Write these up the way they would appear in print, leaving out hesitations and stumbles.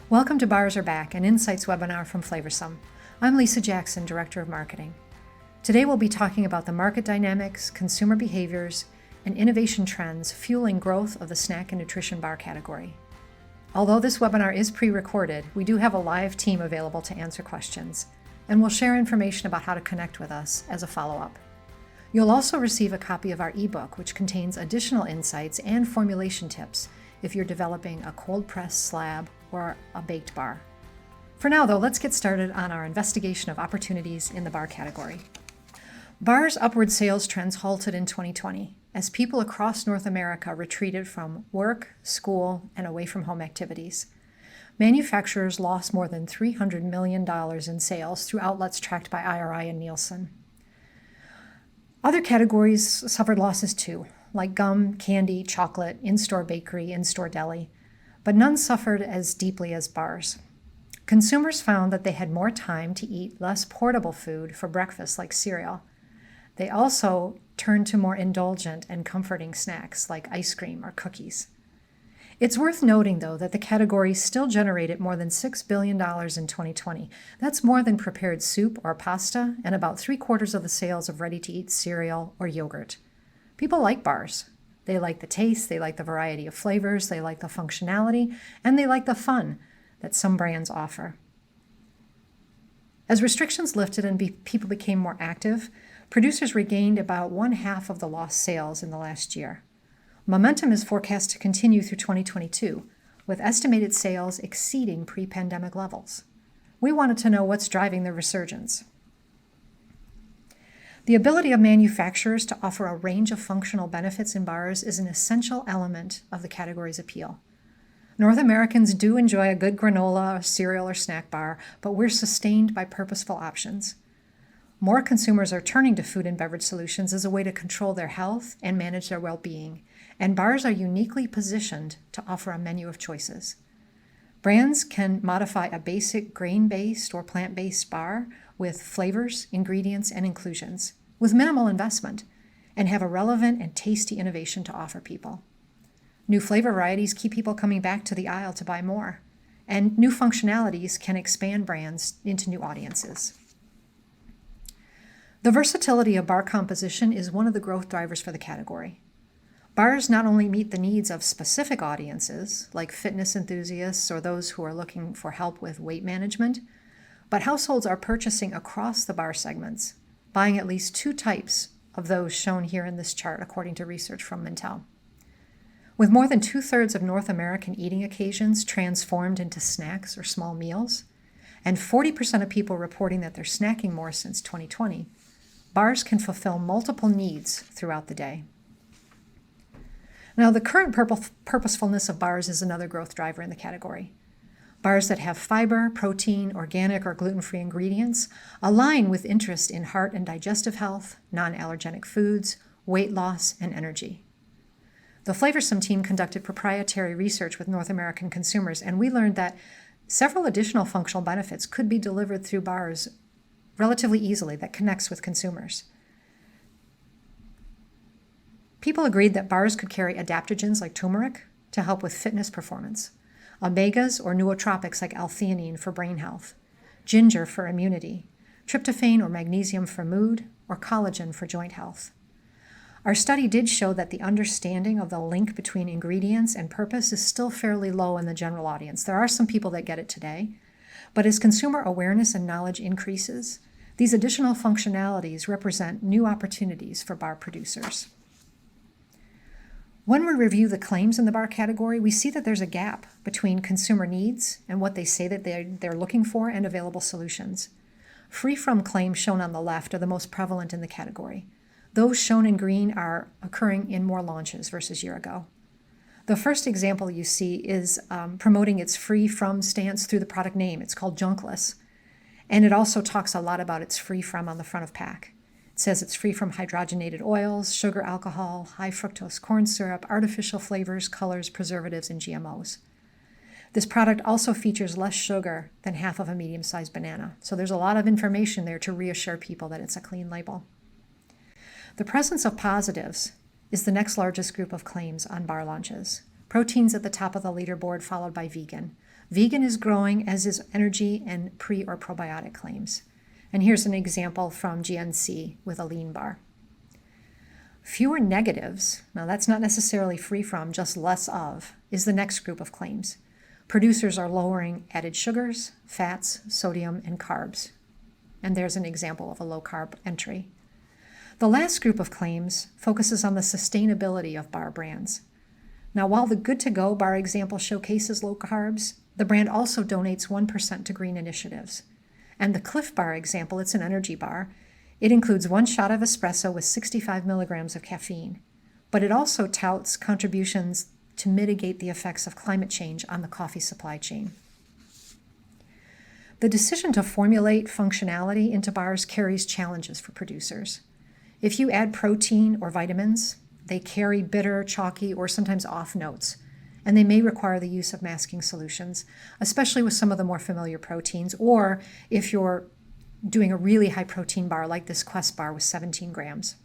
Welcome to Bars Are Back, an Insights webinar from Flavorsome. I'm Lisa Jackson, Director of Marketing. Today we'll be talking about the market dynamics, consumer behaviors, and innovation trends fueling growth of the snack and nutrition bar category. Although this webinar is pre-recorded, we do have a live team available to answer questions, and we'll share information about how to connect with us as a follow-up. You'll also receive a copy of our ebook, which contains additional insights and formulation tips if you're developing a cold-pressed slab or a baked bar. For now, though, let's get started on our investigation of opportunities in the bar category. Bars' upward sales trends halted in 2020 as people across North America retreated from work, school, and away-from-home activities. Manufacturers lost more than $300 million in sales through outlets tracked by IRI and Nielsen. Other categories suffered losses too, like gum, candy, chocolate, in-store bakery, in-store deli, but none suffered as deeply as bars. Consumers found that they had more time to eat less portable food for breakfast like cereal. They also turned to more indulgent and comforting snacks like ice cream or cookies. It's worth noting, though, that the category still generated more than $6 billion in 2020. That's more than prepared soup or pasta and about 3/4 of the sales of ready-to-eat cereal or yogurt. People like bars. They like the taste, they like the variety of flavors, they like the functionality, and they like the fun that some brands offer. As restrictions lifted and people became more active, producers regained about 1/2 of the lost sales in the last year. Momentum is forecast to continue through 2022, with estimated sales exceeding pre-pandemic levels. We wanted to know what's driving the resurgence. The ability of manufacturers to offer a range of functional benefits in bars is an essential element of the category's appeal. North Americans do enjoy a good granola, cereal, or snack bar, but we're sustained by purposeful options. More consumers are turning to food and beverage solutions as a way to control their health and manage their well-being, and bars are uniquely positioned to offer a menu of choices. Brands can modify a basic grain-based or plant-based bar with flavors, ingredients, and inclusions, with minimal investment, and have a relevant and tasty innovation to offer people. New flavor varieties keep people coming back to the aisle to buy more, and new functionalities can expand brands into new audiences. The versatility of bar composition is one of the growth drivers for the category. Bars not only meet the needs of specific audiences, like fitness enthusiasts or those who are looking for help with weight management, but households are purchasing across the bar segments, buying at least 2 types of those shown here in this chart, according to research from Mintel. With more than 2/3 of North American eating occasions transformed into snacks or small meals, and 40% of people reporting that they're snacking more since 2020, bars can fulfill multiple needs throughout the day. Now, the current purposefulness of bars is another growth driver in the category. Bars that have fiber, protein, organic, or gluten-free ingredients align with interest in heart and digestive health, non-allergenic foods, weight loss, and energy. The Flavorsome team conducted proprietary research with North American consumers, and we learned that several additional functional benefits could be delivered through bars relatively easily that connects with consumers. People agreed that bars could carry adaptogens like turmeric to help with fitness performance, omegas or nootropics like L-theanine for brain health, ginger for immunity, tryptophan or magnesium for mood, or collagen for joint health. Our study did show that the understanding of the link between ingredients and purpose is still fairly low in the general audience. There are some people that get it today, but as consumer awareness and knowledge increases, these additional functionalities represent new opportunities for bar producers. When we review the claims in the bar category, we see that there's a gap between consumer needs and what they say that they're looking for and available solutions. Free-from claims shown on the left are the most prevalent in the category. Those shown in green are occurring in more launches versus year ago. The first example you see is promoting its free-from stance through the product name. It's called Junkless, and it also talks a lot about its free-from on the front of pack. It says it's free from hydrogenated oils, sugar, alcohol, high fructose corn syrup, artificial flavors, colors, preservatives, and GMOs. This product also features less sugar than half of a medium-sized banana, so there's a lot of information there to reassure people that it's a clean label. The presence of positives is the next largest group of claims on bar launches. Protein's at the top of the leaderboard, followed by vegan. Vegan is growing, as is energy and pre or probiotic claims. And here's an example from GNC with a lean bar. Fewer negatives, now that's not necessarily free from, just less of, is the next group of claims. Producers are lowering added sugars, fats, sodium, and carbs. And there's an example of a low-carb entry. The last group of claims focuses on the sustainability of bar brands. Now, while the Good to Go bar example showcases low carbs, the brand also donates 1% to green initiatives. And the Cliff Bar example, it's an energy bar. It includes 1 shot of espresso with 65 milligrams of caffeine, but it also touts contributions to mitigate the effects of climate change on the coffee supply chain. The decision to formulate functionality into bars carries challenges for producers. If you add protein or vitamins, they carry bitter, chalky, or sometimes off notes, and they may require the use of masking solutions, especially with some of the more familiar proteins, or if you're doing a really high protein bar like this Quest bar with 17 grams.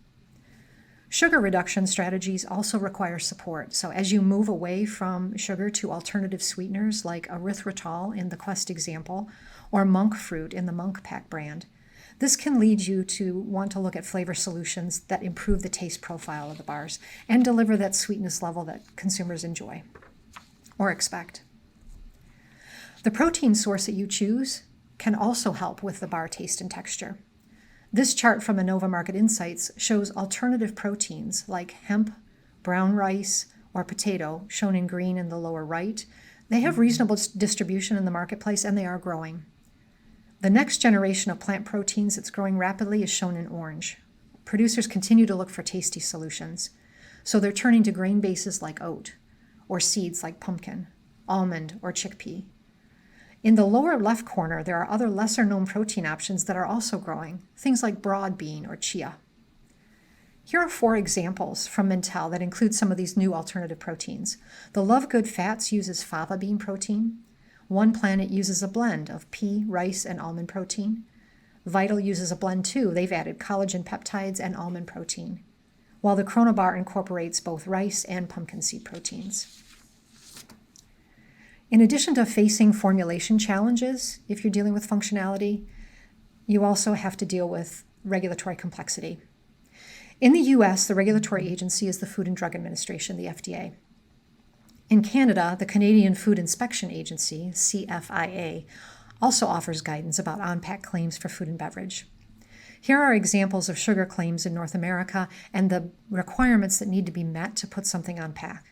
Sugar reduction strategies also require support. So as you move away from sugar to alternative sweeteners like erythritol in the Quest example, or monk fruit in the Monk Pack brand, this can lead you to want to look at flavor solutions that improve the taste profile of the bars and deliver that sweetness level that consumers enjoy or expect. The protein source that you choose can also help with the bar taste and texture. This chart from Innova Market Insights shows alternative proteins like hemp, brown rice, or potato, shown in green in the lower right. They have reasonable distribution in the marketplace and they are growing. The next generation of plant proteins that's growing rapidly is shown in orange. Producers continue to look for tasty solutions, so they're turning to grain bases like oat, or seeds like pumpkin, almond, or chickpea. In the lower left corner, there are other lesser-known protein options that are also growing, things like broad bean or chia. Here are 4 examples from Mintel that include some of these new alternative proteins. The Love Good Fats uses fava bean protein. One Planet uses a blend of pea, rice, and almond protein. Vital uses a blend too. They've added collagen peptides and almond protein, while the Chronobar incorporates both rice and pumpkin seed proteins. In addition to facing formulation challenges, if you're dealing with functionality, you also have to deal with regulatory complexity. In the US, the regulatory agency is the Food and Drug Administration, the FDA. In Canada, the Canadian Food Inspection Agency, CFIA, also offers guidance about on-pack claims for food and beverage. Here are examples of sugar claims in North America and the requirements that need to be met to put something on pack.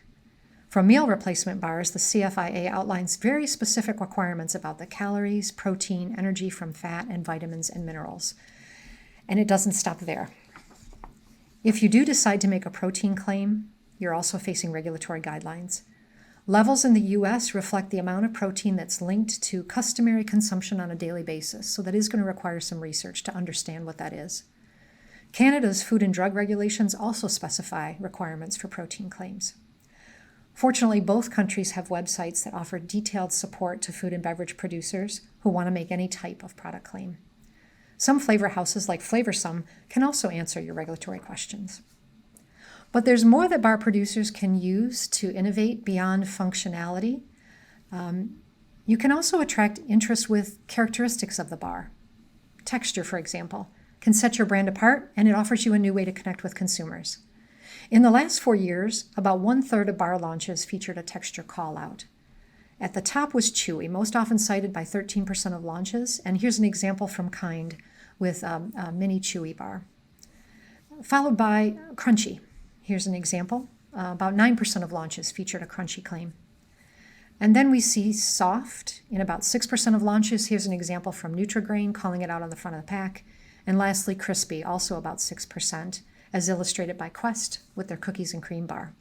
For meal replacement bars, the CFIA outlines very specific requirements about the calories, protein, energy from fat, and vitamins and minerals. And it doesn't stop there. If you do decide to make a protein claim, you're also facing regulatory guidelines. Levels in the US reflect the amount of protein that's linked to customary consumption on a daily basis, so that is going to require some research to understand what that is. Canada's food and drug regulations also specify requirements for protein claims. Fortunately, both countries have websites that offer detailed support to food and beverage producers who want to make any type of product claim. Some flavor houses like Flavorsome can also answer your regulatory questions. But there's more that bar producers can use to innovate beyond functionality. You can also attract interest with characteristics of the bar. Texture, for example, can set your brand apart, and it offers you a new way to connect with consumers. In the last 4 years, about 1/3 of bar launches featured a texture call-out. At the top was chewy, most often cited by 13% of launches, and here's an example from Kind with a mini chewy bar. Followed by crunchy. Here's an example. About 9% of launches featured a crunchy claim. And then we see soft in about 6% of launches. Here's an example from Nutri-Grain, calling it out on the front of the pack. And lastly, crispy, also about 6%, as illustrated by Quest with their cookies and cream bar.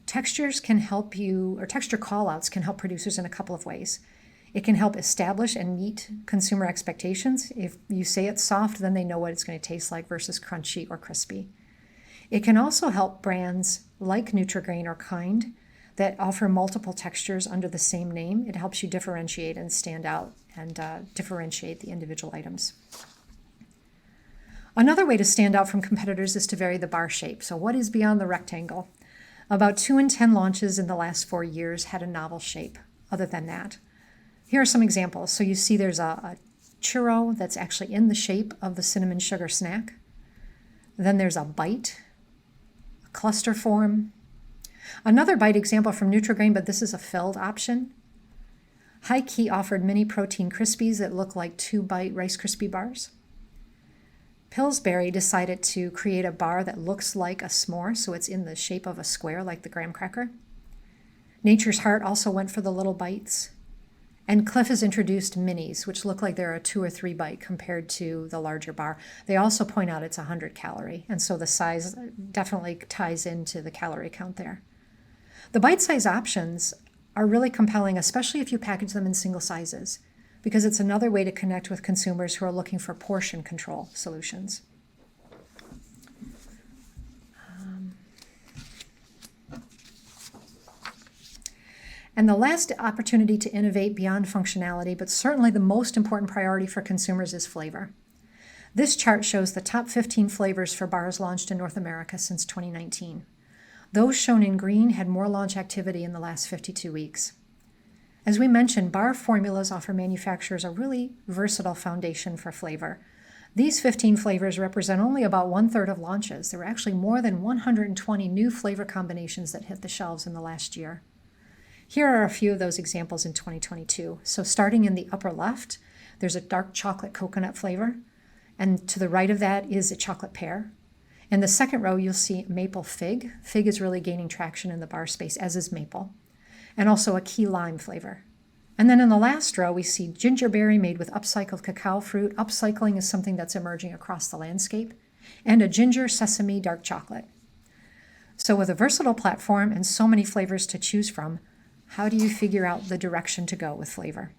Textures can help you, or texture callouts can help producers in a couple of ways. It can help establish and meet consumer expectations. If you say it's soft, then they know what it's going to taste like versus crunchy or crispy. It can also help brands like Nutri-Grain or Kind that offer multiple textures under the same name. It helps you differentiate and stand out and differentiate the individual items. Another way to stand out from competitors is to vary the bar shape. So what is beyond the rectangle? About 2 in 10 launches in the last 4 years had a novel shape. Other than that, Here are some examples. So you see there's a churro that's actually in the shape of the cinnamon sugar snack. Then there's a bite, a cluster form. Another bite example from Nutri-Grain, but this is a filled option. High Key offered mini protein Krispies that look like 2-bite Rice Krispie bars. Pillsbury decided to create a bar that looks like a s'more, so it's in the shape of a square like the graham cracker. Nature's Heart also went for the little bites. And Clif has introduced minis, which look like they're a 2 or 3 bite compared to the larger bar. They also point out it's 100 calorie, and so the size definitely ties into the calorie count there. The bite-size options are really compelling, especially if you package them in single sizes, because it's another way to connect with consumers who are looking for portion control solutions. And the last opportunity to innovate beyond functionality, but certainly the most important priority for consumers, is flavor. This chart shows the top 15 flavors for bars launched in North America since 2019. Those shown in green had more launch activity in the last 52 weeks. As we mentioned, bar formulas offer manufacturers a really versatile foundation for flavor. These 15 flavors represent only about 1/3 of launches. There were actually more than 120 new flavor combinations that hit the shelves in the last year. Here are a few of those examples in 2022. So starting in the upper left, there's a dark chocolate coconut flavor, and to the right of that is a chocolate pear. In the second row, you'll see maple fig. Fig is really gaining traction in the bar space, as is maple, and also a key lime flavor. And then in the last row, we see gingerberry made with upcycled cacao fruit. Upcycling is something that's emerging across the landscape, and a ginger sesame dark chocolate. So with a versatile platform and so many flavors to choose from, how do you figure out the direction to go with flavor?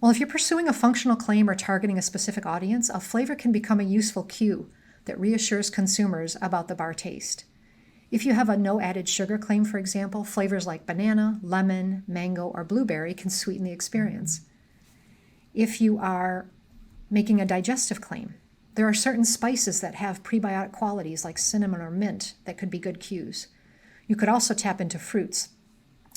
Well, if you're pursuing a functional claim or targeting a specific audience, a flavor can become a useful cue that reassures consumers about the bar taste. If you have a no added sugar claim, for example, flavors like banana, lemon, mango, or blueberry can sweeten the experience. If you are making a digestive claim, there are certain spices that have prebiotic qualities like cinnamon or mint that could be good cues. You could also tap into fruits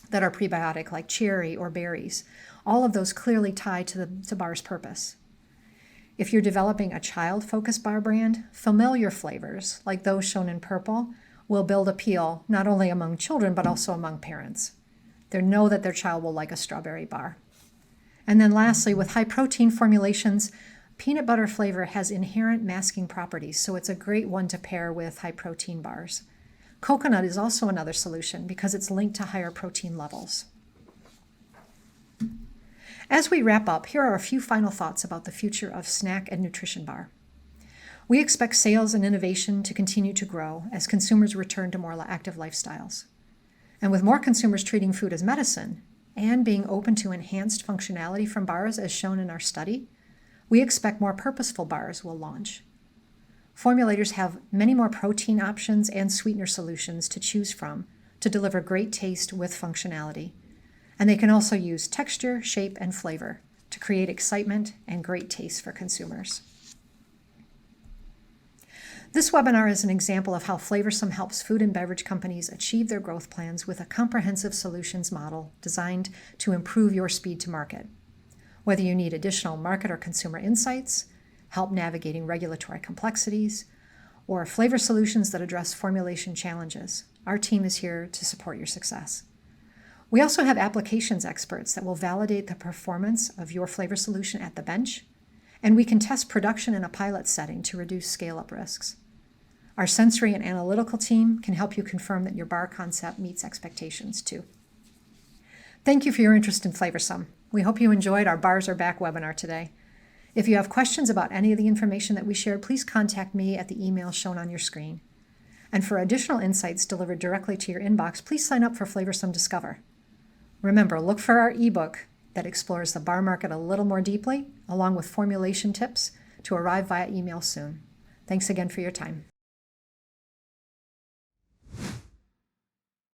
that are prebiotic like cherry or berries. All of those clearly tie to the bar's purpose. If you're developing a child-focused bar brand, familiar flavors, like those shown in purple, will build appeal not only among children, but also among parents. They know that their child will like a strawberry bar. And then lastly, with high-protein formulations, peanut butter flavor has inherent masking properties, so it's a great one to pair with high-protein bars. Coconut is also another solution because it's linked to higher protein levels. As we wrap up, here are a few final thoughts about the future of snack and nutrition bar. We expect sales and innovation to continue to grow as consumers return to more active lifestyles. And with more consumers treating food as medicine and being open to enhanced functionality from bars as shown in our study, we expect more purposeful bars will launch. Formulators have many more protein options and sweetener solutions to choose from to deliver great taste with functionality. And they can also use texture, shape, and flavor to create excitement and great taste for consumers. This webinar is an example of how Flavorsome helps food and beverage companies achieve their growth plans with a comprehensive solutions model designed to improve your speed to market. Whether you need additional market or consumer insights, help navigating regulatory complexities, or flavor solutions that address formulation challenges, our team is here to support your success. We also have applications experts that will validate the performance of your flavor solution at the bench, and we can test production in a pilot setting to reduce scale-up risks. Our sensory and analytical team can help you confirm that your bar concept meets expectations too. Thank you for your interest in Flavorsome. We hope you enjoyed our Bars Are Back webinar today. If you have questions about any of the information that we shared, please contact me at the email shown on your screen. And for additional insights delivered directly to your inbox, please sign up for Flavorsome Discover. Remember, look for our ebook that explores the bar market a little more deeply, along with formulation tips, to arrive via email soon. Thanks again for your time.